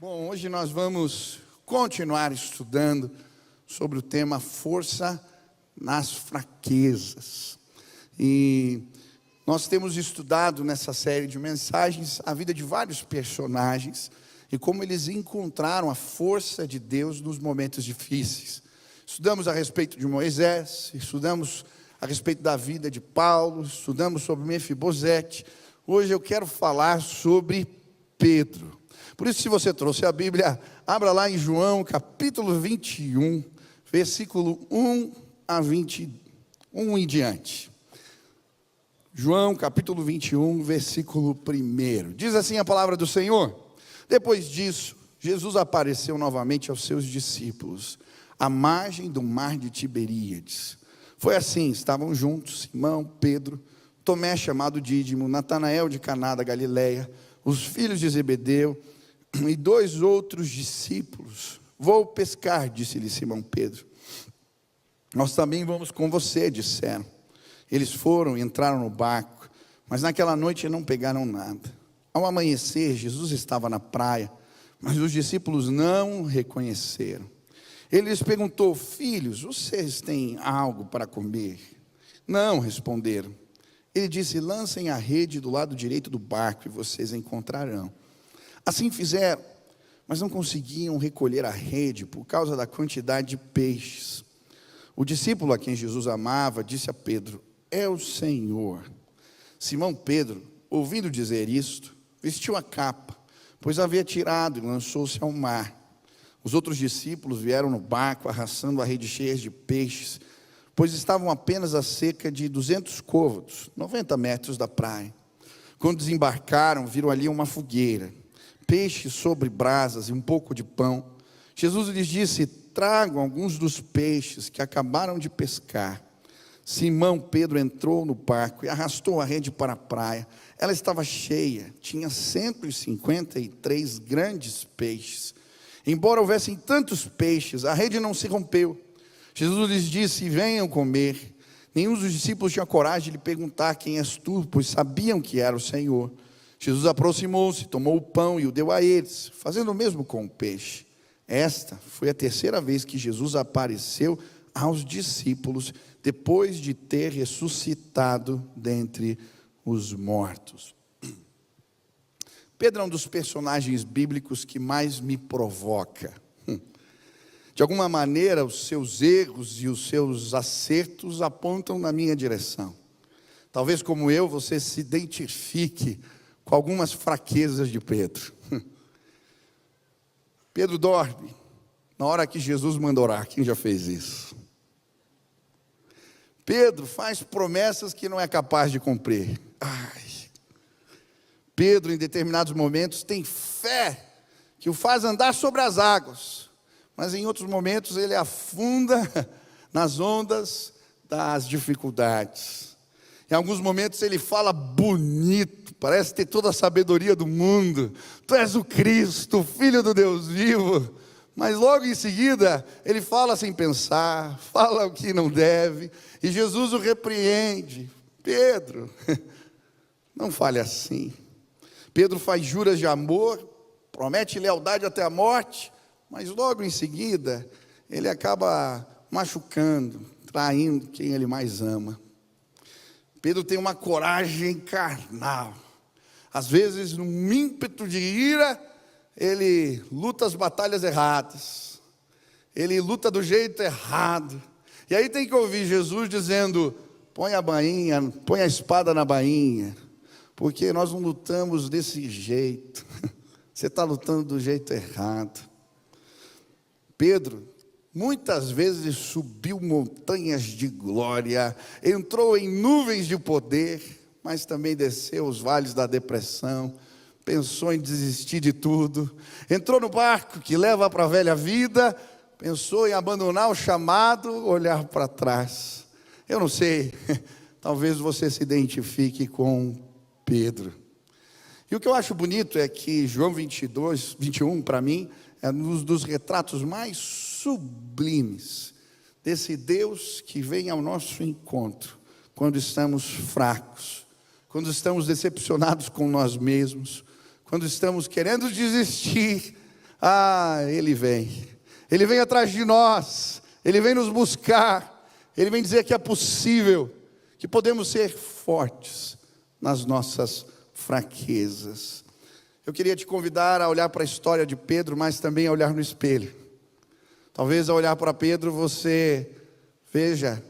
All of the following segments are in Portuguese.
Bom, hoje nós vamos continuar estudando sobre o tema força nas fraquezas. E nós temos estudado nessa série de mensagens a vida de vários personagens e como eles encontraram a força de Deus nos momentos difíceis. Estudamos a respeito de Moisés, estudamos a respeito da vida de Paulo, estudamos sobre Mefibosete. Hoje eu quero falar sobre Pedro. Por isso, se você trouxe a Bíblia, abra lá em João, capítulo 21, versículo 1 a 21 em diante. João, capítulo 21, versículo 1. Diz assim a palavra do Senhor: depois disso, Jesus apareceu novamente aos seus discípulos, à margem do mar de Tiberíades. Foi assim, estavam juntos Simão, Pedro, Tomé chamado Dídimo, Natanael de Caná da Galileia, os filhos de Zebedeu e 2 outros discípulos. Vou pescar, disse-lhe Simão Pedro. Nós também vamos com você, disseram. Eles foram e entraram no barco, mas naquela noite não pegaram nada. Ao amanhecer, Jesus estava na praia, mas os discípulos não o reconheceram. Ele lhes perguntou: filhos, vocês têm algo para comer? Não, responderam. Ele disse: lancem a rede do lado direito do barco e vocês encontrarão. Assim fizeram, mas não conseguiam recolher a rede por causa da quantidade de peixes. O discípulo a quem Jesus amava disse a Pedro: é o Senhor. Simão Pedro, ouvindo dizer isto, vestiu a capa, pois havia tirado e lançou-se ao mar. Os outros discípulos vieram no barco arrastando a rede cheia de peixes, pois estavam apenas a cerca de 200 côvados, 90 metros da praia. Quando desembarcaram, viram ali uma fogueira, peixes sobre brasas e um pouco de pão. Jesus lhes disse: tragam alguns dos peixes que acabaram de pescar. Simão Pedro entrou no barco e arrastou a rede para a praia. Ela estava cheia, tinha 153 grandes peixes. Embora houvessem tantos peixes, a rede não se rompeu. Jesus lhes disse: venham comer. Nenhum dos discípulos tinha coragem de lhe perguntar: quem és tu? Pois sabiam que era o Senhor. Jesus aproximou-se, tomou o pão e o deu a eles, fazendo o mesmo com o peixe. Esta foi a 3ª vez que Jesus apareceu aos discípulos, depois de ter ressuscitado dentre os mortos. Pedro é um dos personagens bíblicos que mais me provoca. De alguma maneira, os seus erros e os seus acertos apontam na minha direção. Talvez, como eu, você se identifique com algumas fraquezas de Pedro. Pedro dorme na hora que Jesus manda orar. Quem já fez isso? Pedro faz promessas que não é capaz de cumprir. Pedro, em determinados momentos, tem fé que o faz andar sobre as águas, mas em outros momentos ele afunda nas ondas das dificuldades. Em alguns momentos ele fala bonito, parece ter toda a sabedoria do mundo. Tu és o Cristo, o Filho do Deus vivo. Mas logo em seguida ele fala sem pensar, fala o que não deve, e Jesus o repreende. Pedro, não fale assim. Pedro faz juras de amor, promete lealdade até a morte, mas logo em seguida ele acaba machucando, traindo quem ele mais ama. Pedro tem uma coragem carnal. Às vezes, num ímpeto de ira, ele luta as batalhas erradas. Ele luta do jeito errado. E aí tem que ouvir Jesus dizendo: põe a bainha, põe a espada na bainha, porque nós não lutamos desse jeito. Você está lutando do jeito errado. Pedro muitas vezes subiu montanhas de glória, entrou em nuvens de poder, mas também desceu os vales da depressão, pensou em desistir de tudo, entrou no barco que leva para a velha vida, pensou em abandonar o chamado, olhar para trás. Eu não sei, talvez você se identifique com Pedro. E o que eu acho bonito é que João 21, para mim, é um dos retratos mais sublimes desse Deus que vem ao nosso encontro quando estamos fracos, quando estamos decepcionados com nós mesmos, quando estamos querendo desistir. Ele vem. Ele vem atrás de nós. Ele vem nos buscar. Ele vem dizer que é possível, que podemos ser fortes nas nossas fraquezas. Eu queria te convidar a olhar para a história de Pedro, mas também a olhar no espelho. Talvez ao olhar para Pedro você veja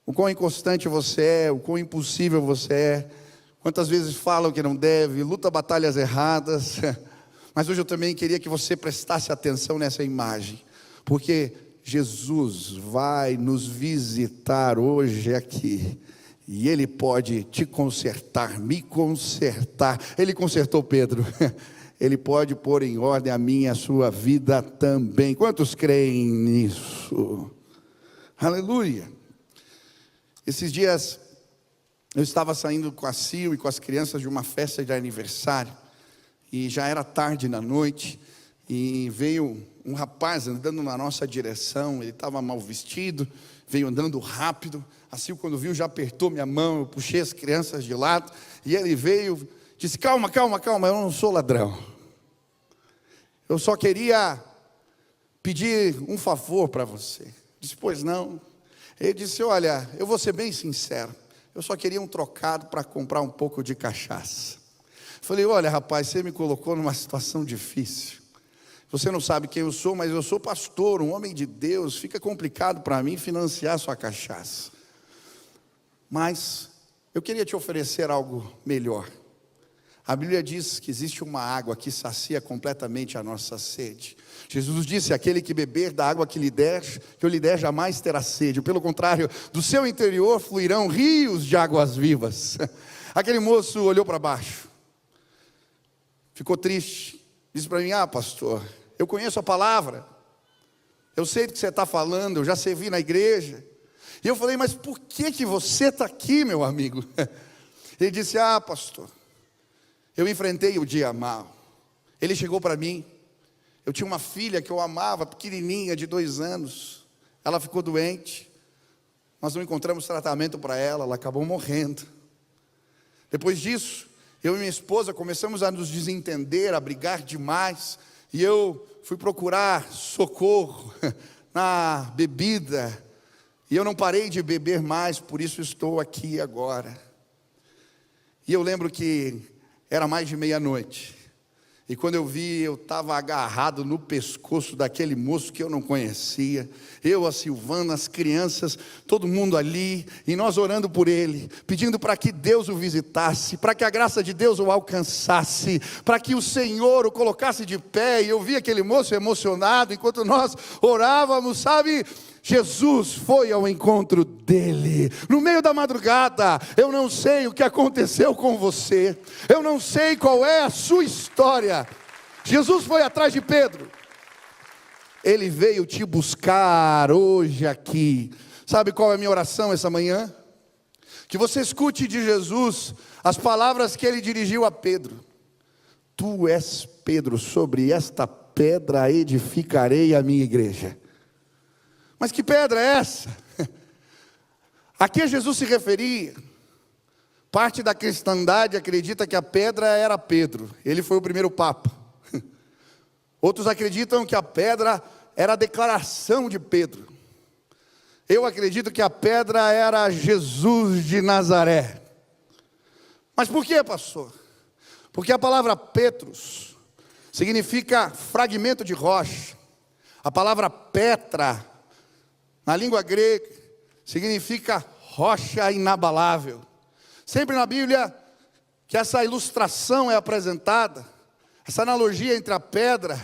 o quão inconstante você é, o quão impossível você é, quantas vezes falam que não deve, luta batalhas erradas. Mas hoje eu também queria que você prestasse atenção nessa imagem, porque Jesus vai nos visitar hoje aqui. E Ele pode te consertar, me consertar. Ele consertou Pedro. Ele pode pôr em ordem a minha e a sua vida também. Quantos creem nisso? Aleluia. Esses dias eu estava saindo com a Sil e com as crianças de uma festa de aniversário. E já era tarde na noite. E veio um rapaz andando na nossa direção. Ele estava mal vestido, veio andando rápido. A Sil, quando viu, já apertou minha mão. Eu puxei as crianças de lado. E ele veio, disse: calma, calma, calma, eu não sou ladrão. Eu só queria pedir um favor para você. Disse: pois não. Ele disse: olha, eu vou ser bem sincero. Eu só queria um trocado para comprar um pouco de cachaça. Falei: olha, rapaz, você me colocou numa situação difícil. Você não sabe quem eu sou, mas eu sou pastor, um homem de Deus. Fica complicado para mim financiar sua cachaça. Mas eu queria te oferecer algo melhor. A Bíblia diz que existe uma água que sacia completamente a nossa sede. Jesus disse: aquele que beber da água que eu lhe der jamais terá sede. Pelo contrário, do seu interior fluirão rios de águas vivas. Aquele moço olhou para baixo, ficou triste, disse para mim: pastor, eu conheço a palavra, eu sei do que você está falando, eu já servi na igreja. E eu falei: mas por que você está aqui, meu amigo? Ele disse: pastor, eu enfrentei o dia mal. Ele chegou para mim, eu tinha uma filha que eu amava, pequenininha, de 2 anos. Ela ficou doente, nós não encontramos tratamento para ela, ela acabou morrendo. Depois disso, eu e minha esposa começamos a nos desentender, a brigar demais. E eu fui procurar socorro na bebida. E eu não parei de beber mais, por isso estou aqui agora. E eu lembro que era mais de meia-noite. E quando eu vi, eu estava agarrado no pescoço daquele moço que eu não conhecia. Eu, a Silvana, as crianças, todo mundo ali. E nós orando por ele, pedindo para que Deus o visitasse, para que a graça de Deus o alcançasse, para que o Senhor o colocasse de pé. E eu vi aquele moço emocionado, enquanto nós orávamos, sabe? Jesus foi ao encontro dele, no meio da madrugada. Eu não sei o que aconteceu com você, eu não sei qual é a sua história. Jesus foi atrás de Pedro, ele veio te buscar hoje aqui. Sabe qual é a minha oração essa manhã? Que você escute de Jesus as palavras que ele dirigiu a Pedro: tu és Pedro, sobre esta pedra edificarei a minha igreja. Mas que pedra é essa? A que Jesus se referia? Parte da cristandade acredita que a pedra era Pedro. Ele foi o primeiro papa. Outros acreditam que a pedra era a declaração de Pedro. Eu acredito que a pedra era Jesus de Nazaré. Mas por que, pastor? Porque a palavra Petros significa fragmento de rocha. A palavra Petra, na língua grega, significa rocha inabalável. Sempre na Bíblia que essa ilustração é apresentada, essa analogia entre a pedra,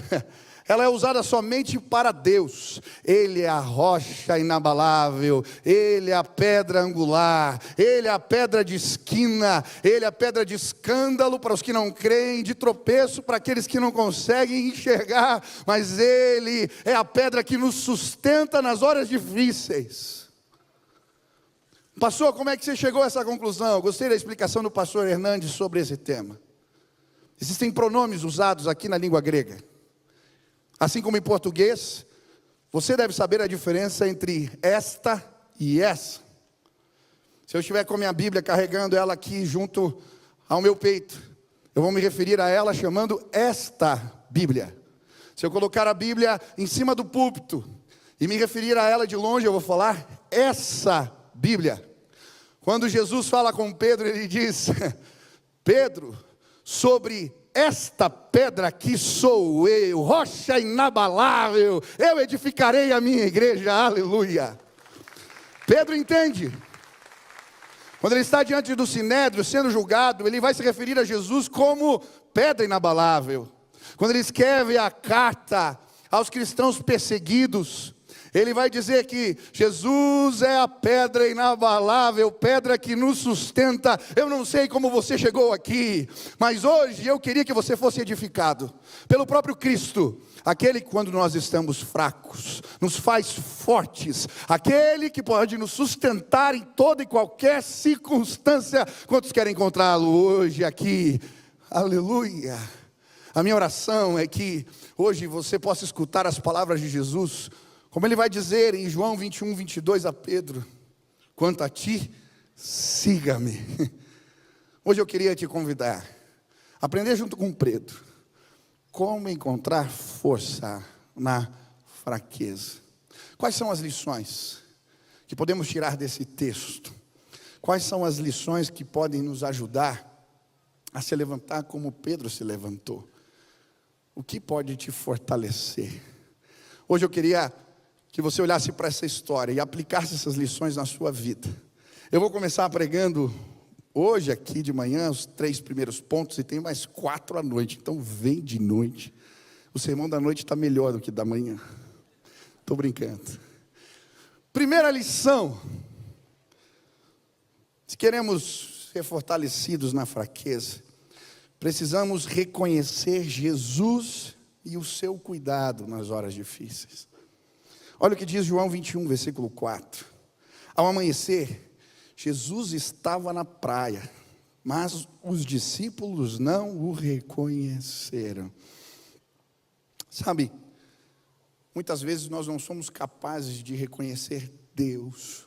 ela é usada somente para Deus. Ele é a rocha inabalável, Ele é a pedra angular, Ele é a pedra de esquina, Ele é a pedra de escândalo para os que não creem, de tropeço para aqueles que não conseguem enxergar, mas Ele é a pedra que nos sustenta nas horas difíceis. Pastor, como é que você chegou a essa conclusão? Eu gostei da explicação do pastor Hernandes sobre esse tema. Existem pronomes usados aqui na língua grega. Assim como em português, você deve saber a diferença entre esta e essa. Se eu estiver com a minha Bíblia carregando ela aqui junto ao meu peito, eu vou me referir a ela chamando esta Bíblia. Se eu colocar a Bíblia em cima do púlpito e me referir a ela de longe, eu vou falar essa Bíblia. Quando Jesus fala com Pedro, ele diz: Pedro, sobre esta pedra aqui sou eu, rocha inabalável, eu edificarei a minha igreja, aleluia. Pedro entende. Quando ele está diante do Sinédrio, sendo julgado, ele vai se referir a Jesus como pedra inabalável. Quando ele escreve a carta aos cristãos perseguidos, ele vai dizer que Jesus é a pedra inabalável, pedra que nos sustenta. Eu não sei como você chegou aqui, mas hoje eu queria que você fosse edificado pelo próprio Cristo. Aquele que, quando nós estamos fracos, nos faz fortes. Aquele que pode nos sustentar em toda e qualquer circunstância. Quantos querem encontrá-lo hoje aqui? Aleluia. A minha oração é que hoje você possa escutar as palavras de Jesus, como ele vai dizer em João 21, 22 a Pedro: quanto a ti, siga-me. Hoje eu queria te convidar a aprender junto com Pedro como encontrar força na fraqueza. Quais são as lições que podemos tirar desse texto? Quais são as lições que podem nos ajudar a se levantar como Pedro se levantou? O que pode te fortalecer? Hoje eu queria que você olhasse para essa história e aplicasse essas lições na sua vida. Eu vou começar pregando hoje aqui de manhã os 3 primeiros pontos e tem mais 4 à noite. Então vem de noite. O sermão da noite está melhor do que da manhã. Estou brincando. Primeira lição: se queremos ser fortalecidos na fraqueza, precisamos reconhecer Jesus e o seu cuidado nas horas difíceis. Olha o que diz João 21, versículo 4. Ao amanhecer, Jesus estava na praia, mas os discípulos não o reconheceram. Sabe, muitas vezes nós não somos capazes de reconhecer Deus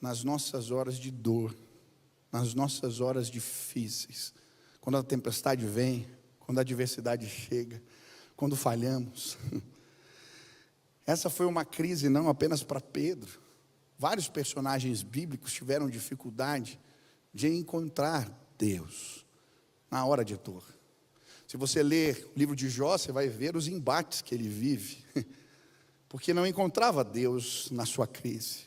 nas nossas horas de dor, nas nossas horas difíceis. Quando a tempestade vem, quando a adversidade chega, quando falhamos. Essa foi uma crise não apenas para Pedro. Vários personagens bíblicos tiveram dificuldade de encontrar Deus na hora de dor. Se você ler o livro de Jó, você vai ver os embates que ele vive, porque não encontrava Deus na sua crise.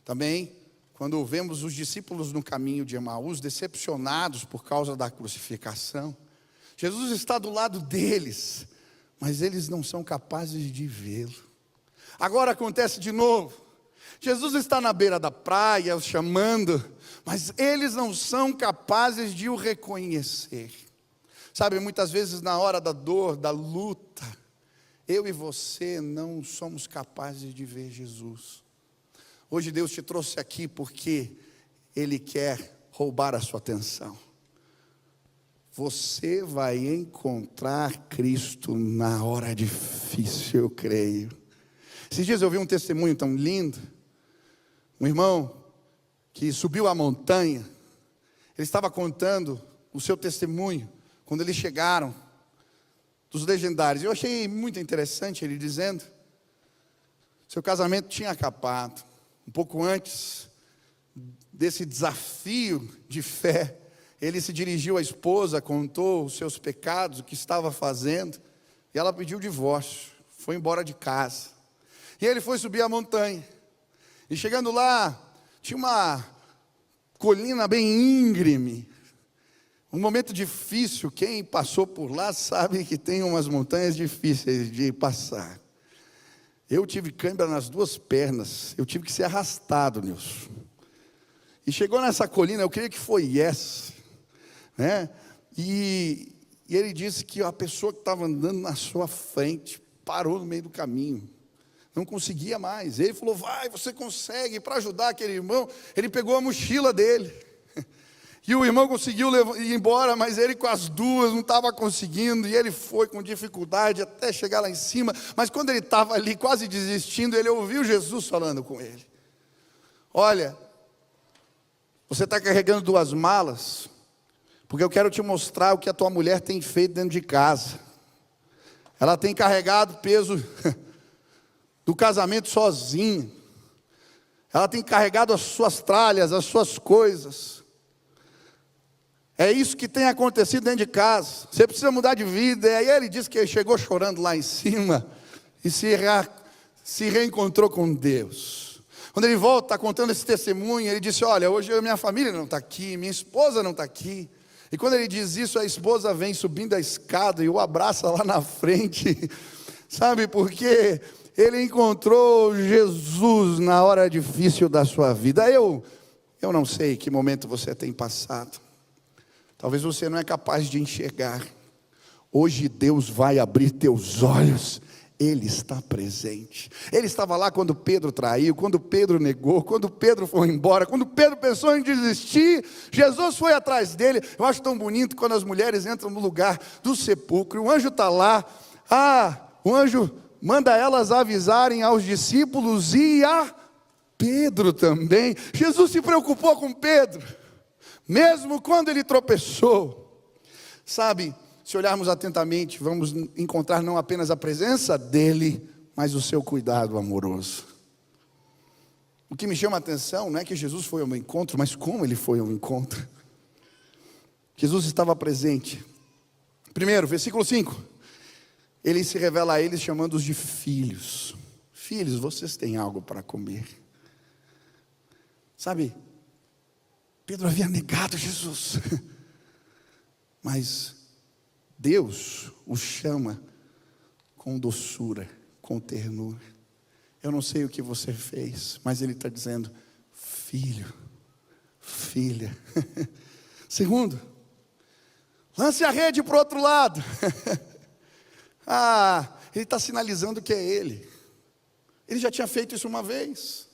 Também, quando vemos os discípulos no caminho de Emaús, decepcionados por causa da crucificação, Jesus está do lado deles, mas eles não são capazes de vê-lo. Agora acontece de novo. Jesus está na beira da praia, os chamando, mas eles não são capazes de o reconhecer. Sabe, muitas vezes na hora da dor, da luta, eu e você não somos capazes de ver Jesus. Hoje Deus te trouxe aqui porque Ele quer roubar a sua atenção. Você vai encontrar Cristo na hora difícil, eu creio. Esses dias eu vi um testemunho tão lindo. Um irmão que subiu a montanha, ele estava contando o seu testemunho, quando eles chegaram, dos legendários. Eu achei muito interessante ele dizendo, seu casamento tinha acabado. Um pouco antes desse desafio de fé, ele se dirigiu à esposa, contou os seus pecados, o que estava fazendo, e ela pediu divórcio, foi embora de casa. E ele foi subir a montanha. E chegando lá, tinha uma colina bem íngreme. Um momento difícil, quem passou por lá sabe que tem umas montanhas difíceis de passar. Eu tive cãibra nas 2 pernas, eu tive que ser arrastado, Nilson. E chegou nessa colina, eu creio que foi essa, né? E ele disse que a pessoa que estava andando na sua frente parou no meio do caminho. Não conseguia mais. Ele falou, vai, você consegue. Para ajudar aquele irmão, ele pegou a mochila dele. E o irmão conseguiu ir embora, mas ele com as 2 não estava conseguindo. E ele foi com dificuldade até chegar lá em cima. Mas quando ele estava ali quase desistindo, ele ouviu Jesus falando com ele. Olha, você está carregando 2 malas, porque eu quero te mostrar o que a tua mulher tem feito dentro de casa. Ela tem carregado o peso do casamento sozinha. Ela tem carregado as suas tralhas, as suas coisas. É isso que tem acontecido dentro de casa. Você precisa mudar de vida. E aí ele disse que ele chegou chorando lá em cima e se reencontrou com Deus. Quando ele volta, está contando esse testemunho, ele disse: olha, hoje minha família não está aqui, minha esposa não está aqui. E quando ele diz isso, a esposa vem subindo a escada e o abraça lá na frente. Sabe por quê? Ele encontrou Jesus na hora difícil da sua vida. Eu não sei que momento você tem passado. Talvez você não é capaz de enxergar. Hoje Deus vai abrir teus olhos. Ele está presente. Ele estava lá quando Pedro traiu, quando Pedro negou, quando Pedro foi embora, quando Pedro pensou em desistir. Jesus foi atrás dele. Eu acho tão bonito quando as mulheres entram no lugar do sepulcro. O anjo está lá. O anjo manda elas avisarem aos discípulos e a Pedro também. Jesus se preocupou com Pedro, mesmo quando ele tropeçou. Sabe, se olharmos atentamente, vamos encontrar não apenas a presença dele, mas o seu cuidado amoroso. O que me chama a atenção não é que Jesus foi ao meu encontro, mas como ele foi ao encontro. Jesus estava presente. Primeiro, versículo 5. Ele se revela a eles chamando-os de filhos. Filhos, vocês têm algo para comer. Sabe, Pedro havia negado Jesus. Mas Deus o chama com doçura, com ternura. Eu não sei o que você fez, mas Ele está dizendo: filho, filha. Segundo, lance a rede para o outro lado. Ele está sinalizando que é Ele. Ele já tinha feito isso uma vez.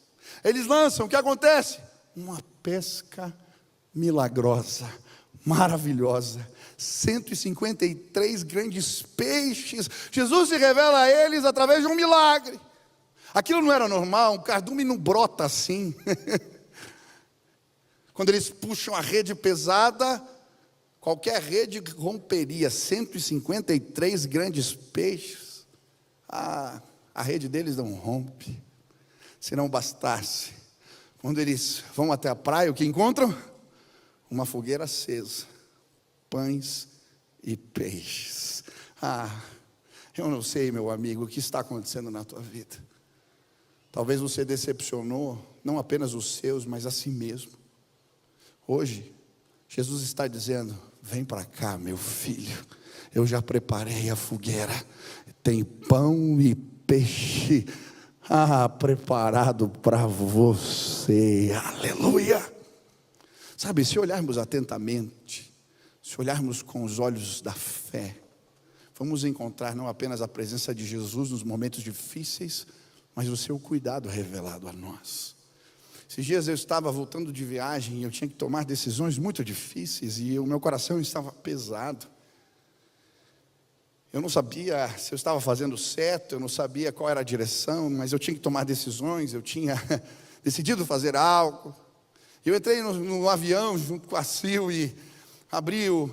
Eles lançam, o que acontece? Uma pesca milagrosa, maravilhosa. 153 grandes peixes. Jesus se revela a eles através de um milagre. Aquilo não era normal, um cardume não brota assim. Quando eles puxam a rede pesada, qualquer rede romperia. 153 grandes peixes. A rede deles não rompe. Se não bastasse, quando eles vão até a praia, o que encontram? Uma fogueira acesa, pães e peixes. Eu não sei, meu amigo, o que está acontecendo na tua vida. Talvez você decepcionou, não apenas os seus, mas a si mesmo. Hoje, Jesus está dizendo: vem para cá, meu filho, eu já preparei a fogueira, tem pão e peixe, preparado para você, aleluia. Sabe, se olharmos atentamente, se olharmos com os olhos da fé, vamos encontrar não apenas a presença de Jesus nos momentos difíceis, mas o seu cuidado revelado a nós. Esses dias eu estava voltando de viagem e eu tinha que tomar decisões muito difíceis e o meu coração estava pesado. Eu não sabia se eu estava fazendo certo, eu não sabia qual era a direção, mas eu tinha que tomar decisões, eu tinha decidido fazer algo. Eu entrei no avião junto com a Sil e abri o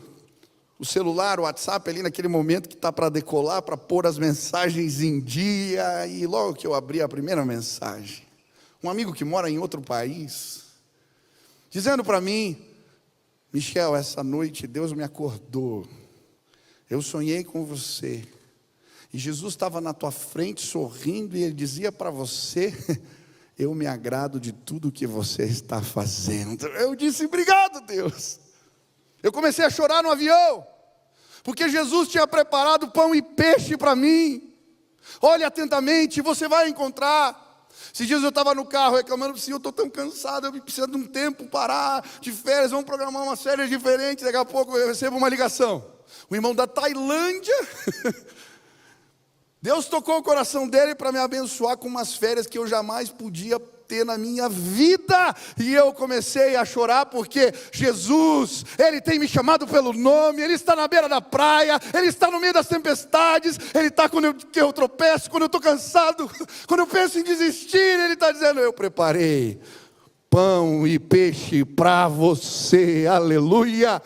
celular, o WhatsApp ali naquele momento que está para decolar, para pôr as mensagens em dia. E logo que eu abri a primeira mensagem, um amigo que mora em outro país, dizendo para mim: Michel, essa noite Deus me acordou. Eu sonhei com você. E Jesus estava na tua frente sorrindo e Ele dizia para você: eu me agrado de tudo que você está fazendo. Eu disse: obrigado, Deus. Eu comecei a chorar no avião, porque Jesus tinha preparado pão e peixe para mim. Olhe atentamente, você vai encontrar. Esses dias eu estava no carro reclamando assim: eu estou tão cansado, eu preciso de um tempo, parar de férias, vamos programar umas férias diferentes. Daqui a pouco eu recebo uma ligação. O irmão da Tailândia, Deus tocou o coração dele para me abençoar com umas férias que eu jamais podia ter na minha vida. E eu comecei a chorar porque Jesus, Ele tem me chamado pelo nome. Ele está na beira da praia, Ele está no meio das tempestades, Ele está quando eu tropeço, quando eu estou cansado, quando eu penso em desistir. Ele está dizendo: eu preparei pão e peixe para você, aleluia.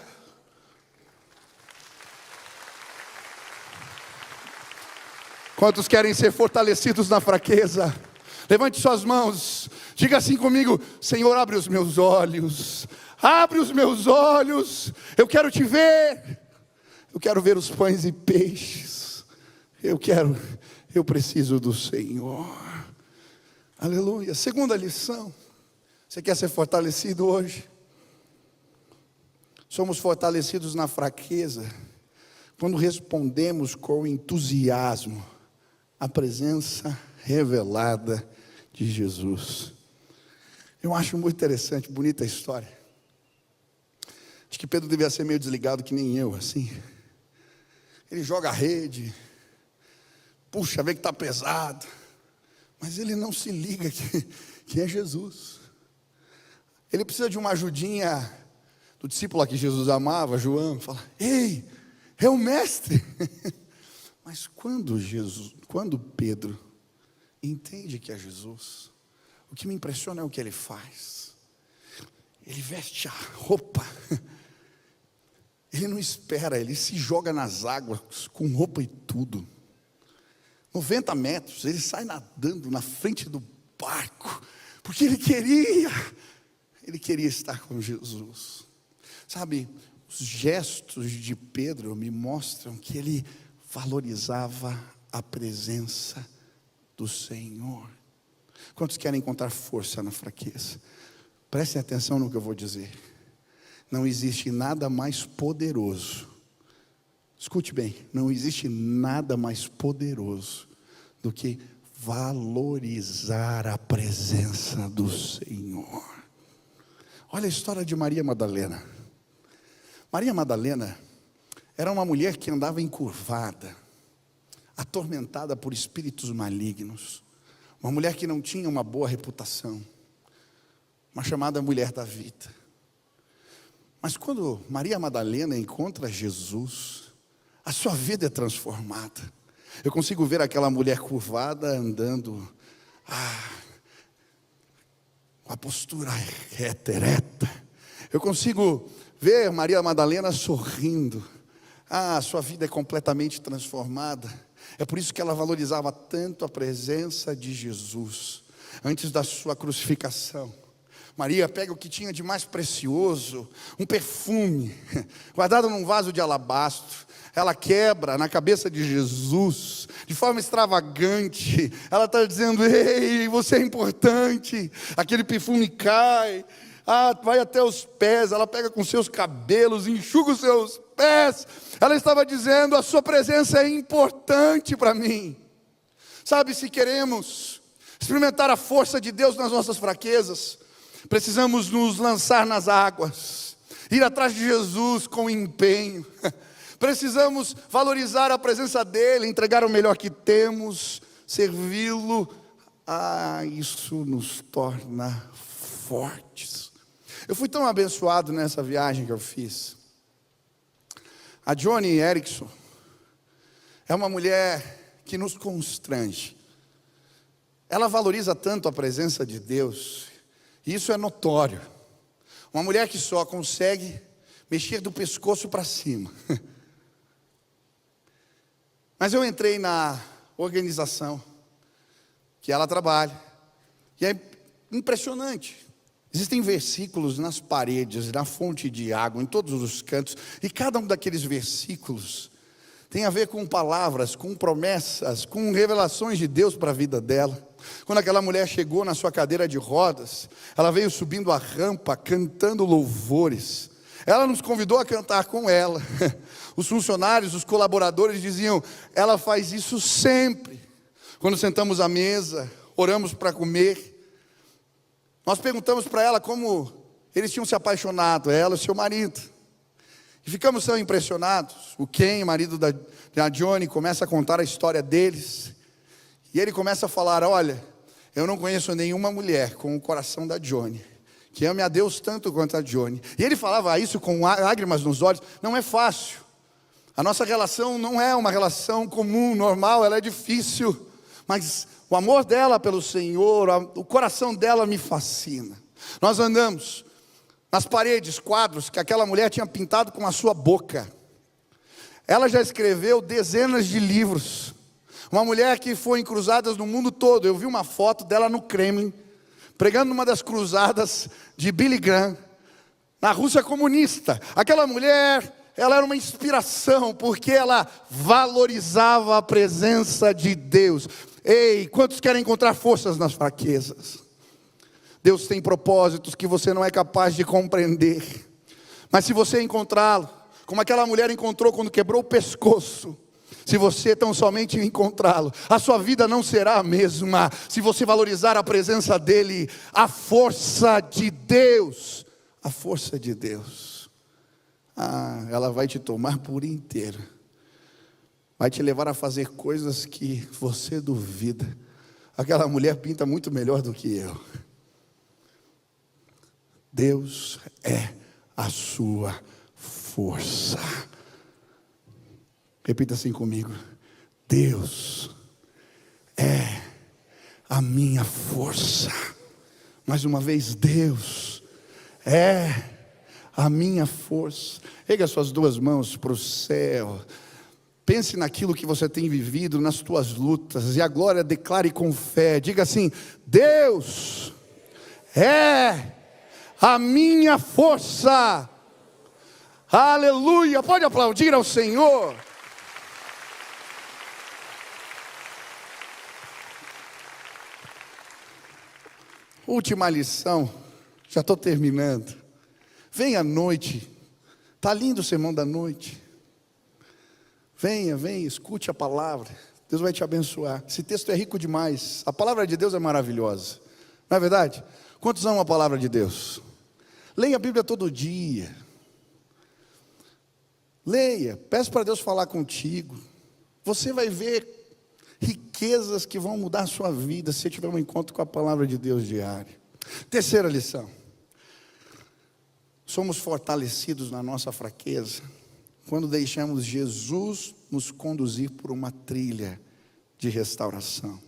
Quantos querem ser fortalecidos na fraqueza? Levante suas mãos, diga assim comigo: Senhor, abre os meus olhos, abre os meus olhos, eu quero te ver, eu quero ver os pães e peixes, eu preciso do Senhor. Aleluia. Segunda lição, você quer ser fortalecido hoje? Somos fortalecidos na fraqueza quando respondemos com entusiasmo à presença revelada de Jesus. Eu acho muito interessante, bonita a história. Acho que Pedro devia ser meio desligado que nem eu, assim. Ele joga a rede, puxa, vê que está pesado, mas ele não se liga que é Jesus. Ele precisa de uma ajudinha do discípulo que Jesus amava, João, fala: ei, é o mestre. Mas quando Pedro entende que é Jesus, o que me impressiona é o que ele faz. Ele veste a roupa, ele não espera, ele se joga nas águas com roupa e tudo. 90 metros, ele sai nadando na frente do barco, porque ele queria estar com Jesus. Sabe, os gestos de Pedro me mostram que ele valorizava a presença do Senhor. Quantos querem encontrar força na fraqueza? Prestem atenção no que eu vou dizer. Não existe nada mais poderoso, escute bem, não existe nada mais poderoso do que valorizar a presença do Senhor. Olha a história de Maria Madalena. Maria Madalena era uma mulher que andava encurvada, atormentada por espíritos malignos. Uma mulher que não tinha uma boa reputação, uma chamada mulher da vida. Mas quando Maria Madalena encontra Jesus, a sua vida é transformada. Eu consigo ver aquela mulher curvada andando, com a postura ereta. Eu consigo ver Maria Madalena sorrindo. A sua vida é completamente transformada. É por isso que ela valorizava tanto a presença de Jesus antes da sua crucificação. Maria pega o que tinha de mais precioso, um perfume, guardado num vaso de alabastro. Ela quebra na cabeça de Jesus, de forma extravagante. Ela está dizendo: ei, você é importante. Aquele perfume cai, vai até os pés. Ela pega com seus cabelos, enxuga os seus pés. Ela estava dizendo: a sua presença é importante para mim. Sabe, se queremos experimentar a força de Deus nas nossas fraquezas, precisamos nos lançar nas águas, ir atrás de Jesus com empenho. Precisamos valorizar a presença dEle, entregar o melhor que temos, servi-lo. Isso nos torna fortes. Eu fui tão abençoado nessa viagem que eu fiz. A Joni Eareckson é uma mulher que nos constrange. Ela valoriza tanto a presença de Deus, e isso é notório. Uma mulher que só consegue mexer do pescoço para cima. Mas eu entrei na organização que ela trabalha, e é impressionante. Existem versículos nas paredes, na fonte de água, em todos os cantos, e cada um daqueles versículos tem a ver com palavras, com promessas, com revelações de Deus para a vida dela. Quando aquela mulher chegou na sua cadeira de rodas, ela veio subindo a rampa, cantando louvores. Ela nos convidou a cantar com ela. Os funcionários, os colaboradores diziam: ela faz isso sempre. Quando sentamos à mesa, oramos para comer, nós perguntamos para ela como eles tinham se apaixonado, ela e seu marido. E ficamos tão impressionados. O Ken, marido da Joni, começa a contar a história deles. E ele começa a falar: olha, eu não conheço nenhuma mulher com o coração da Joni, que ame a Deus tanto quanto a Joni. E ele falava isso com lágrimas nos olhos. Não é fácil. A nossa relação não é uma relação comum, normal, ela é difícil. Mas o amor dela pelo Senhor, o coração dela me fascina. Nós andamos nas paredes, quadros que aquela mulher tinha pintado com a sua boca. Ela já escreveu dezenas de livros. Uma mulher que foi em cruzadas no mundo todo. Eu vi uma foto dela no Kremlin, pregando numa das cruzadas de Billy Graham, na Rússia comunista. Aquela mulher, ela era uma inspiração, porque ela valorizava a presença de Deus. Ei, quantos querem encontrar forças nas fraquezas? Deus tem propósitos que você não é capaz de compreender. Mas se você encontrá-lo, como aquela mulher encontrou quando quebrou o pescoço, se você tão somente encontrá-lo, a sua vida não será a mesma. Se você valorizar a presença dEle, a força de Deus, ela vai te tomar por inteiro. Vai te levar a fazer coisas que você duvida. Aquela mulher pinta muito melhor do que eu. Deus é a sua força. Repita assim comigo: Deus é a minha força. Mais uma vez, Deus é a minha força. Erga suas duas mãos para o céu. Pense naquilo que você tem vivido, nas tuas lutas, e agora declare com fé. Diga assim: Deus é a minha força. Aleluia. Pode aplaudir ao Senhor. Última lição, já estou terminando. Vem à noite, está lindo o sermão da noite. Venha, escute a palavra, Deus vai te abençoar. Esse texto é rico demais, a palavra de Deus é maravilhosa, não é verdade? Quantos amam a palavra de Deus? Leia a Bíblia todo dia. Leia, peça para Deus falar contigo. Você vai ver riquezas que vão mudar a sua vida se você tiver um encontro com a palavra de Deus diário. Terceira lição: somos fortalecidos na nossa fraqueza quando deixamos Jesus nos conduzir por uma trilha de restauração.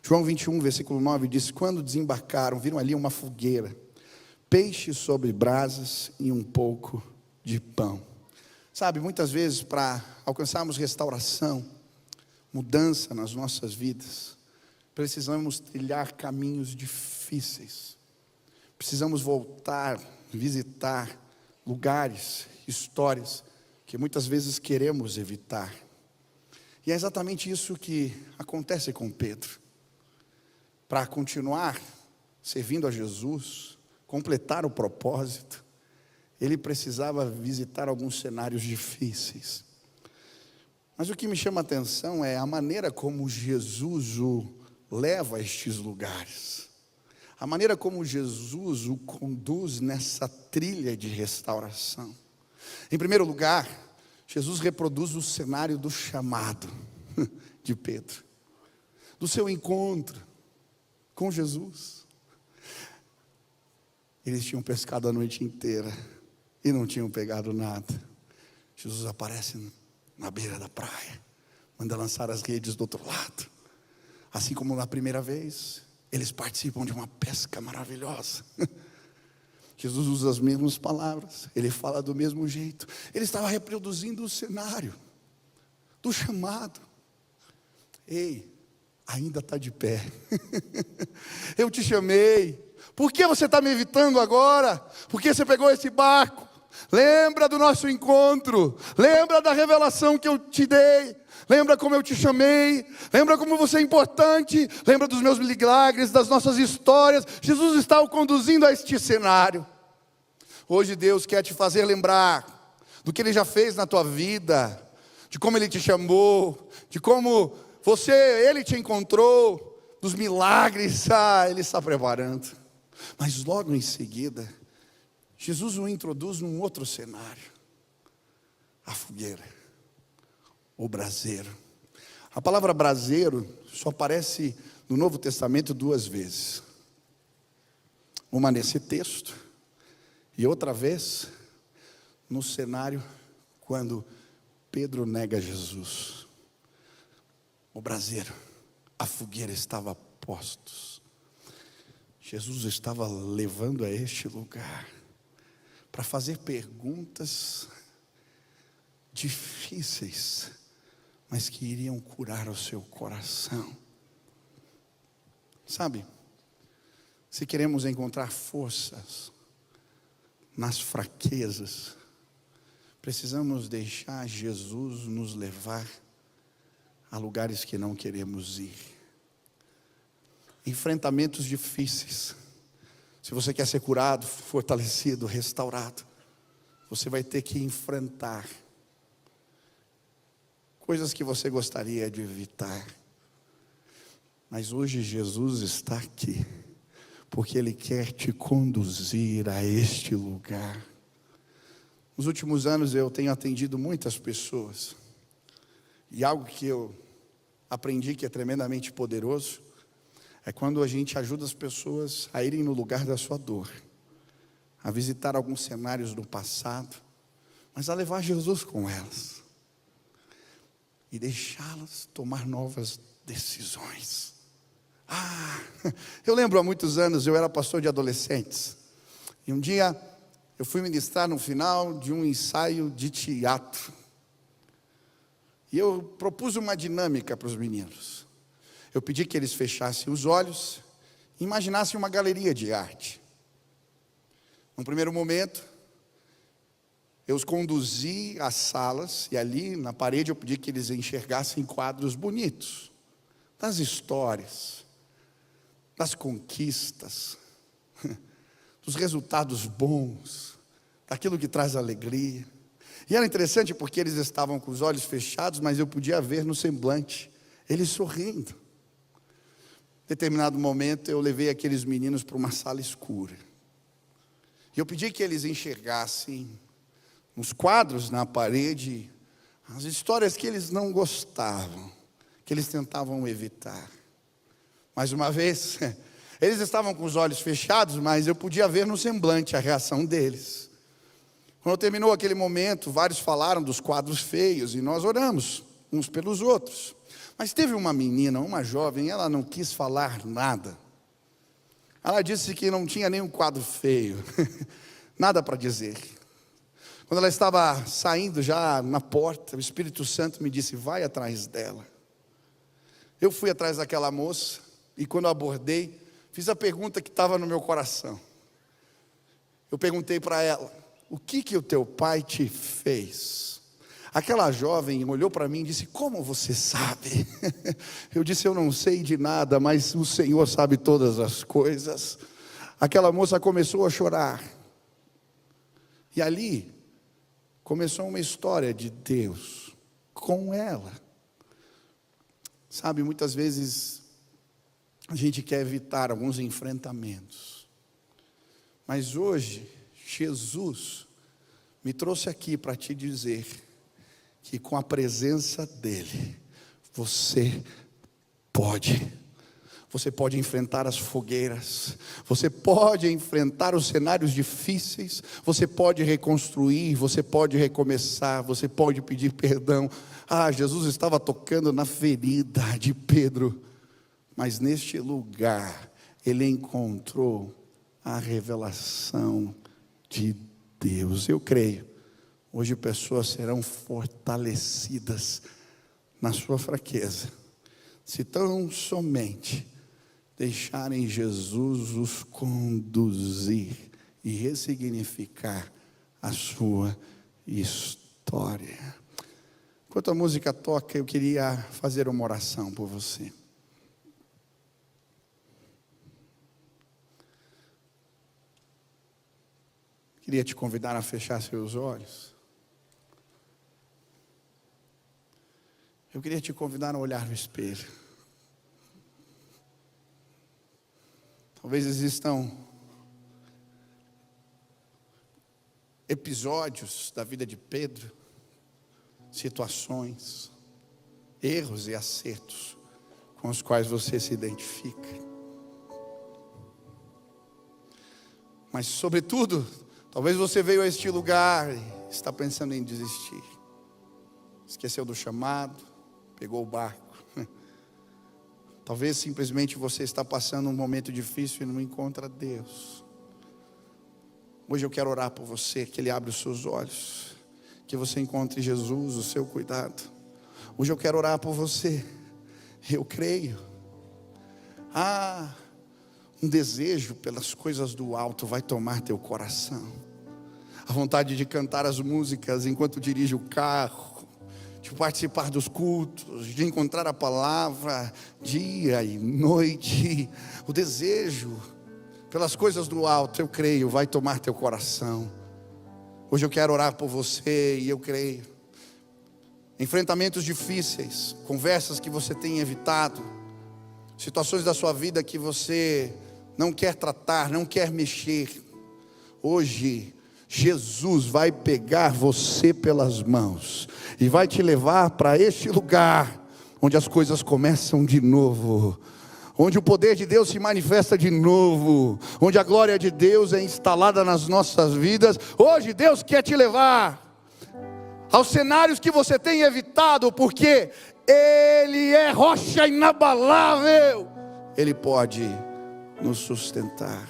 João 21, versículo 9 diz: quando desembarcaram, viram ali uma fogueira, peixes sobre brasas e um pouco de pão. Sabe, muitas vezes para alcançarmos restauração, mudança nas nossas vidas, precisamos trilhar caminhos difíceis. Precisamos voltar, visitar lugares, histórias que muitas vezes queremos evitar. E é exatamente isso que acontece com Pedro. Para continuar servindo a Jesus, completar o propósito, ele precisava visitar alguns cenários difíceis. Mas o que me chama a atenção é a maneira como Jesus o leva a estes lugares. A maneira como Jesus o conduz nessa trilha de restauração. Em primeiro lugar, Jesus reproduz o cenário do chamado de Pedro, do seu encontro com Jesus. Eles tinham pescado a noite inteira e não tinham pegado nada. Jesus aparece na beira da praia, manda lançar as redes do outro lado. Assim como na primeira vez, eles participam de uma pesca maravilhosa. Jesus usa as mesmas palavras, ele fala do mesmo jeito. Ele estava reproduzindo o cenário do chamado. Ei, ainda está de pé. Eu te chamei. Por que você está me evitando agora? Por que você pegou esse barco? Lembra do nosso encontro. Lembra da revelação que eu te dei. Lembra como eu te chamei. Lembra como você é importante. Lembra dos meus milagres, das nossas histórias. Jesus está o conduzindo a este cenário. Hoje Deus quer te fazer lembrar do que Ele já fez na tua vida, de como Ele te chamou, de como Ele te encontrou, dos milagres. Ele está preparando. Mas logo em seguida, Jesus o introduz num outro cenário: a fogueira, o braseiro. A palavra braseiro só aparece no Novo Testamento 2 vezes. Uma nesse texto e outra vez no cenário quando Pedro nega Jesus. O braseiro, a fogueira estava a postos. Jesus estava levando a este lugar para fazer perguntas difíceis, mas que iriam curar o seu coração. Sabe, se queremos encontrar forças nas fraquezas, precisamos deixar Jesus nos levar a lugares que não queremos ir. Enfrentamentos difíceis. Se você quer ser curado, fortalecido, restaurado, você vai ter que enfrentar coisas que você gostaria de evitar. Mas hoje Jesus está aqui, porque Ele quer te conduzir a este lugar. Nos últimos anos eu tenho atendido muitas pessoas, e algo que eu aprendi que é tremendamente poderoso, é quando a gente ajuda as pessoas a irem no lugar da sua dor, a visitar alguns cenários do passado, mas a levar Jesus com elas, e deixá-las tomar novas decisões. Eu lembro há muitos anos, eu era pastor de adolescentes, e um dia eu fui ministrar no final de um ensaio de teatro, e eu propus uma dinâmica para os meninos. Eu pedi que eles fechassem os olhos e imaginassem uma galeria de arte. No primeiro momento, eu os conduzi às salas, e ali na parede eu pedi que eles enxergassem quadros bonitos, das histórias, das conquistas, dos resultados bons, daquilo que traz alegria. E era interessante porque eles estavam com os olhos fechados, mas eu podia ver no semblante eles sorrindo. Em determinado momento eu levei aqueles meninos para uma sala escura, e eu pedi que eles enxergassem nos quadros na parede as histórias que eles não gostavam, que eles tentavam evitar. Mais uma vez, eles estavam com os olhos fechados, mas eu podia ver no semblante a reação deles. Quando terminou aquele momento, vários falaram dos quadros feios, e nós oramos uns pelos outros. Mas teve uma menina, uma jovem, ela não quis falar nada. Ela disse que não tinha nenhum quadro feio, nada para dizer. Quando ela estava saindo já na porta, o Espírito Santo me disse: vai atrás dela. Eu fui atrás daquela moça, e quando eu abordei, fiz a pergunta que estava no meu coração. Eu perguntei para ela: o que o teu pai te fez? Aquela jovem olhou para mim e disse: como você sabe? Eu disse: eu não sei de nada, mas o Senhor sabe todas as coisas. Aquela moça começou a chorar, e ali começou uma história de Deus com ela. Sabe, muitas vezes a gente quer evitar alguns enfrentamentos, mas hoje Jesus me trouxe aqui para te dizer que com a presença dEle, você pode enfrentar as fogueiras, você pode enfrentar os cenários difíceis, você pode reconstruir, você pode recomeçar, você pode pedir perdão. Jesus estava tocando na ferida de Pedro, mas neste lugar ele encontrou a revelação de Deus. Eu creio, hoje pessoas serão fortalecidas na sua fraqueza, se tão somente deixarem Jesus os conduzir e ressignificar a sua história. Enquanto a música toca, eu queria fazer uma oração por você. Queria te convidar a fechar seus olhos. Eu queria te convidar a olhar no espelho. Talvez existam episódios da vida de Pedro, situações, erros e acertos com os quais você se identifica. Mas, sobretudo, talvez você veio a este lugar e está pensando em desistir. Esqueceu do chamado, pegou o barco. Talvez simplesmente você está passando um momento difícil e não encontra Deus. Hoje eu quero orar por você, que Ele abra os seus olhos, que você encontre Jesus, o seu cuidado. Hoje eu quero orar por você. Eu creio. Um desejo pelas coisas do alto vai tomar teu coração. A vontade de cantar as músicas enquanto dirige o carro, de participar dos cultos, de encontrar a palavra dia e noite. O desejo pelas coisas do alto, eu creio, vai tomar teu coração. Hoje eu quero orar por você e eu creio. Enfrentamentos difíceis, conversas que você tem evitado, situações da sua vida que você não quer tratar, não quer mexer. Hoje, Jesus vai pegar você pelas mãos e vai te levar para este lugar onde as coisas começam de novo, onde o poder de Deus se manifesta de novo, onde a glória de Deus é instalada nas nossas vidas. Hoje Deus quer te levar aos cenários que você tem evitado, porque Ele é rocha inabalável. Ele pode nos sustentar.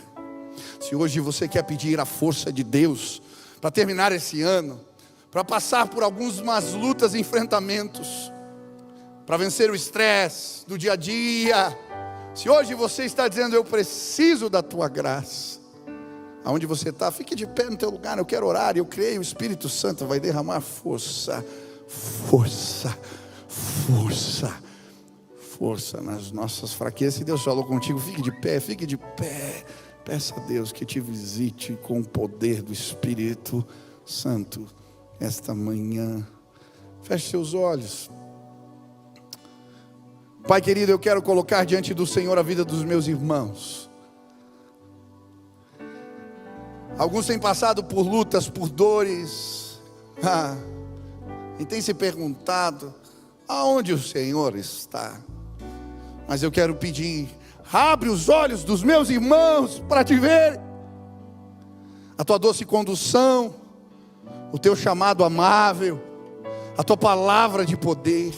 Se hoje você quer pedir a força de Deus para terminar esse ano, para passar por algumas lutas e enfrentamentos, para vencer o estresse do dia a dia, se hoje você está dizendo, eu preciso da tua graça, aonde você está, fique de pé no teu lugar. Eu quero orar, eu creio, o Espírito Santo vai derramar força, força, força, força nas nossas fraquezas. Se Deus falou contigo, fique de pé, fique de pé. Peça a Deus que te visite com o poder do Espírito Santo esta manhã. Feche seus olhos. Pai querido, eu quero colocar diante do Senhor a vida dos meus irmãos. Alguns têm passado por lutas, por dores, e têm se perguntado, aonde o Senhor está? Mas eu quero pedir, abre os olhos dos meus irmãos para te ver. A tua doce condução, o teu chamado amável, a tua palavra de poder.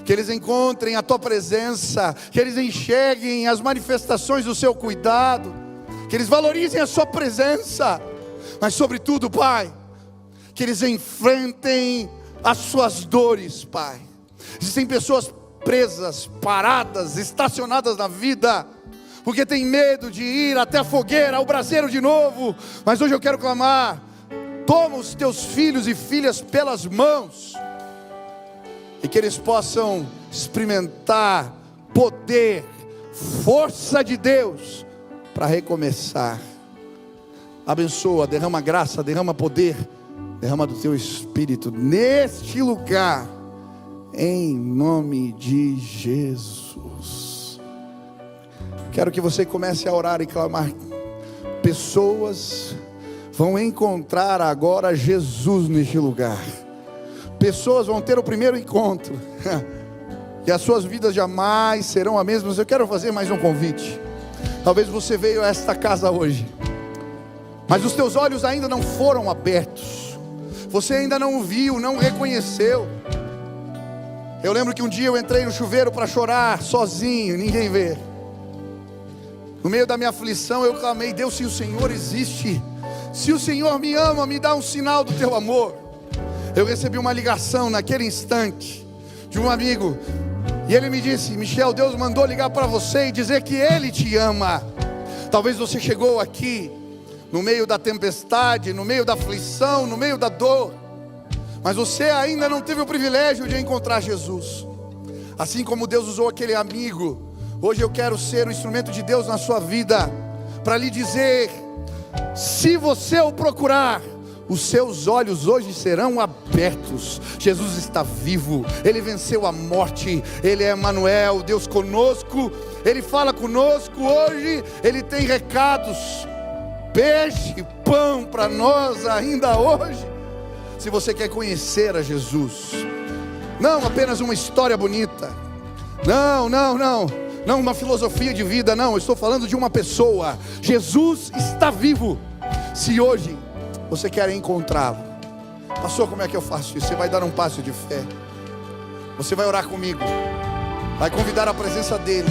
Que eles encontrem a tua presença, que eles enxerguem as manifestações do seu cuidado, que eles valorizem a sua presença. Mas sobretudo, Pai, que eles enfrentem as suas dores, Pai. Existem pessoas presas, paradas, estacionadas na vida, porque tem medo de ir até a fogueira, ao braseiro de novo. Mas hoje eu quero clamar, toma os teus filhos e filhas pelas mãos, e que eles possam experimentar poder, força de Deus, para recomeçar. Abençoa, derrama graça, derrama poder, derrama do teu Espírito neste lugar, em nome de Jesus. Quero que você comece a orar e clamar. Pessoas vão encontrar agora Jesus neste lugar. Pessoas vão ter o primeiro encontro, e as suas vidas jamais serão as mesmas. Eu quero fazer mais um convite. Talvez você veio a esta casa hoje, mas os teus olhos ainda não foram abertos, você ainda não viu, não reconheceu. Eu lembro que um dia eu entrei no chuveiro para chorar, sozinho, ninguém vê. No meio da minha aflição eu clamei, Deus, se o Senhor existe, se o Senhor me ama, me dá um sinal do teu amor. Eu recebi uma ligação naquele instante, de um amigo, e ele me disse, Michel, Deus mandou ligar para você e dizer que Ele te ama. Talvez você chegou aqui, no meio da tempestade, no meio da aflição, no meio da dor, mas você ainda não teve o privilégio de encontrar Jesus. Assim como Deus usou aquele amigo, hoje eu quero ser o instrumento de Deus na sua vida, para lhe dizer, se você o procurar, os seus olhos hoje serão abertos. Jesus está vivo, Ele venceu a morte, Ele é Emanuel, Deus conosco. Ele fala conosco hoje, Ele tem recados, peixe, pão para nós ainda hoje. Se você quer conhecer a Jesus, não apenas uma história bonita, não uma filosofia de vida, não, eu estou falando de uma pessoa. Jesus está vivo. Se hoje você quer encontrá-lo, pastor, como é que eu faço isso? Você vai dar um passo de fé, você vai orar comigo, vai convidar a presença dEle,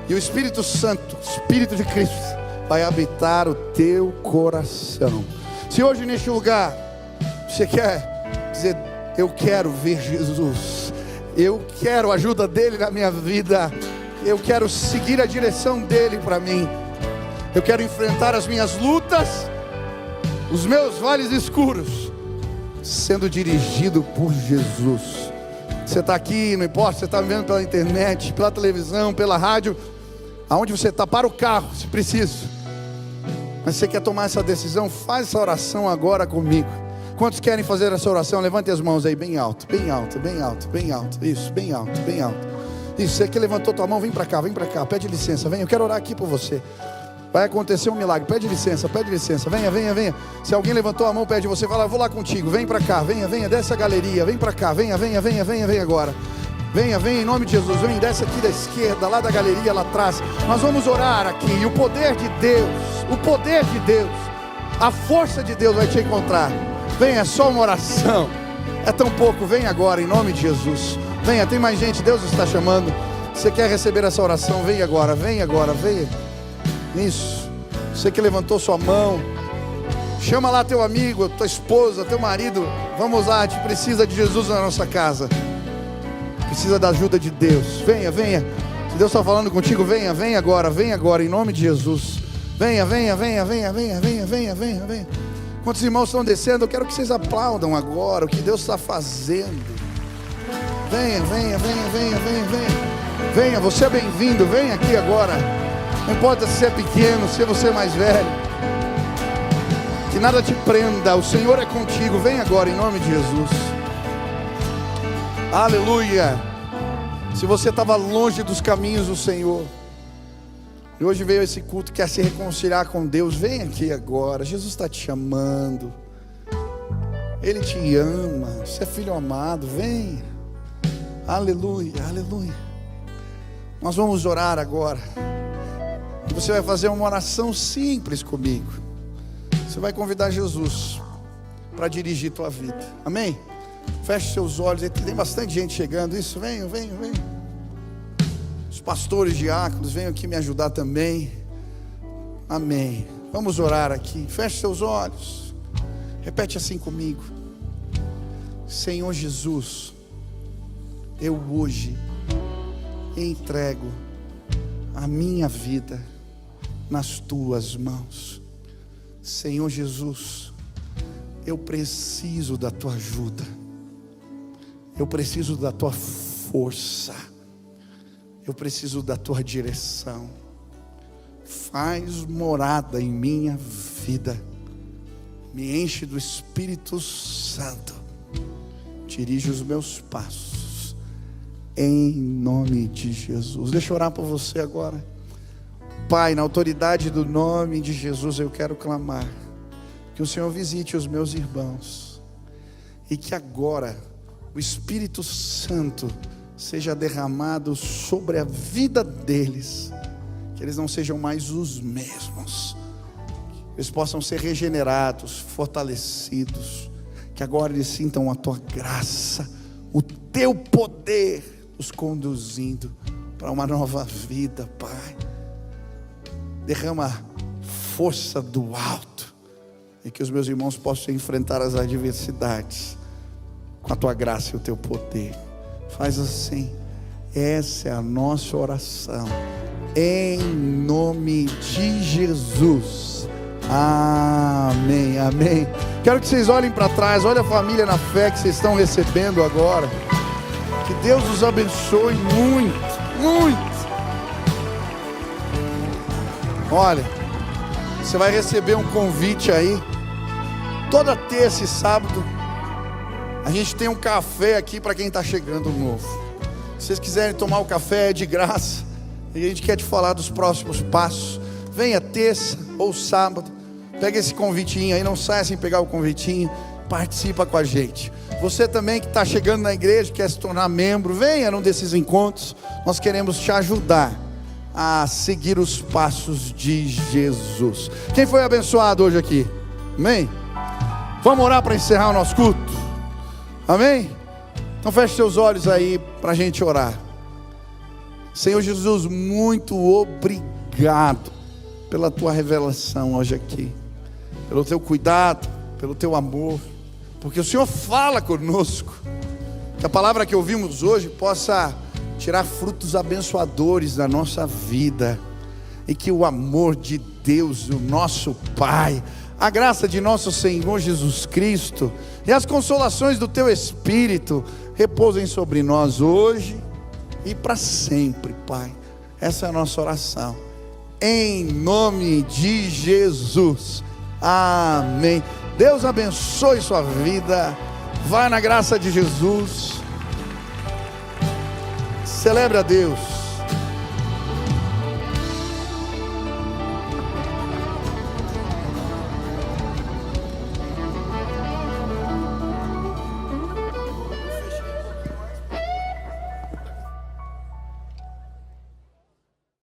e o Espírito Santo, Espírito de Cristo, vai habitar o teu coração. Se hoje neste lugar você quer dizer, Eu quero ver Jesus. Eu quero a ajuda dele na minha vida. Eu quero seguir a direção dele para mim. Eu quero enfrentar as minhas lutas, os meus vales escuros, sendo dirigido por Jesus. Você está aqui, não importa, você está me vendo pela internet, pela televisão, pela rádio, aonde você está, para o carro, se preciso. Mas você quer tomar essa decisão, faz essa oração agora comigo. Quantos querem fazer essa oração? Levante as mãos aí bem alto, bem alto, bem alto, bem alto. Isso, bem alto, bem alto. Isso, você que levantou tua mão, vem para cá, pede licença, vem, eu quero orar aqui por você. Vai acontecer um milagre, pede licença, venha, venha, venha. Se alguém levantou a mão, pede você, fala, eu vou lá contigo, vem para cá, venha, venha, desce a galeria, vem para cá, venha, venha, venha, venha, venha agora. Venha, venha em nome de Jesus, vem, desce aqui da esquerda, lá da galeria, lá atrás. Nós vamos orar aqui, e o poder de Deus, a força de Deus vai te encontrar. Venha, é só uma oração, é tão pouco, vem agora em nome de Jesus. Venha, tem mais gente, Deus está chamando. Você quer receber essa oração, vem agora, venha. Isso, você que levantou sua mão, chama lá teu amigo, tua esposa, teu marido. Vamos lá, a gente precisa de Jesus na nossa casa, precisa da ajuda de Deus. Venha, venha, se Deus está falando contigo, venha, venha agora, em nome de Jesus. Venha. Quantos irmãos estão descendo? Eu quero que vocês aplaudam agora o que Deus está fazendo. Venha. Venha, você é bem-vindo, venha aqui agora. Não importa se é pequeno, se você é mais velho, que nada te prenda, o Senhor é contigo. Vem agora em nome de Jesus. Aleluia. Se você estava longe dos caminhos do Senhor e hoje veio esse culto, quer se reconciliar com Deus, vem aqui agora. Jesus está te chamando, Ele te ama, você é filho amado, vem. Aleluia. Nós vamos orar agora. Você vai fazer uma oração simples comigo. Você vai convidar Jesus para dirigir tua vida. Amém? Feche seus olhos. Tem bastante gente chegando. Isso, venham. Os pastores, diáconos, venham aqui me ajudar também. Amém. Vamos orar aqui. Feche seus olhos. Repete assim comigo. Senhor Jesus, eu hoje entrego a minha vida nas tuas mãos. Senhor Jesus, eu preciso da tua ajuda, eu preciso da tua força, eu preciso da tua direção. Faz morada em minha vida, me enche do Espírito Santo, dirige os meus passos, em nome de Jesus. Deixa eu orar por você agora. Pai, na autoridade do nome de Jesus, eu quero clamar que o Senhor visite os meus irmãos e que agora o Espírito Santo seja derramado sobre a vida deles, que eles não sejam mais os mesmos, que eles possam ser regenerados, fortalecidos, que agora eles sintam a tua graça, o teu poder os conduzindo para uma nova vida. Pai, derrama força do alto e que os meus irmãos possam enfrentar as adversidades com a tua graça e o teu poder. Faz assim, essa é a nossa oração, em nome de Jesus. Amém, amém. Quero que vocês olhem para trás, olha a família na fé que vocês estão recebendo agora. Que Deus os abençoe muito. Olha, você vai receber um convite aí. Toda terça e sábado a gente tem um café aqui para quem está chegando novo. Se vocês quiserem tomar o café, é de graça. E a gente quer te falar dos próximos passos. Venha terça ou sábado, pega esse convitinho aí, não saia sem pegar o convitinho. Participa com a gente. Você também que está chegando na igreja, quer se tornar membro, venha num desses encontros. Nós queremos te ajudar a seguir os passos de Jesus. Quem foi abençoado hoje aqui? Amém? Vamos orar para encerrar o nosso culto? Amém? Então feche seus olhos aí para a gente orar. Senhor Jesus, muito obrigado pela tua revelação hoje aqui, pelo teu cuidado, pelo teu amor, porque o Senhor fala conosco. Que a palavra que ouvimos hoje possa tirar frutos abençoadores da nossa vida, e que o amor de Deus, o nosso Pai, a graça de nosso Senhor Jesus Cristo e as consolações do Teu Espírito repousem sobre nós hoje e para sempre, Pai. Essa é a nossa oração, em nome de Jesus, amém. Deus abençoe sua vida, vá na graça de Jesus, celebre a Deus.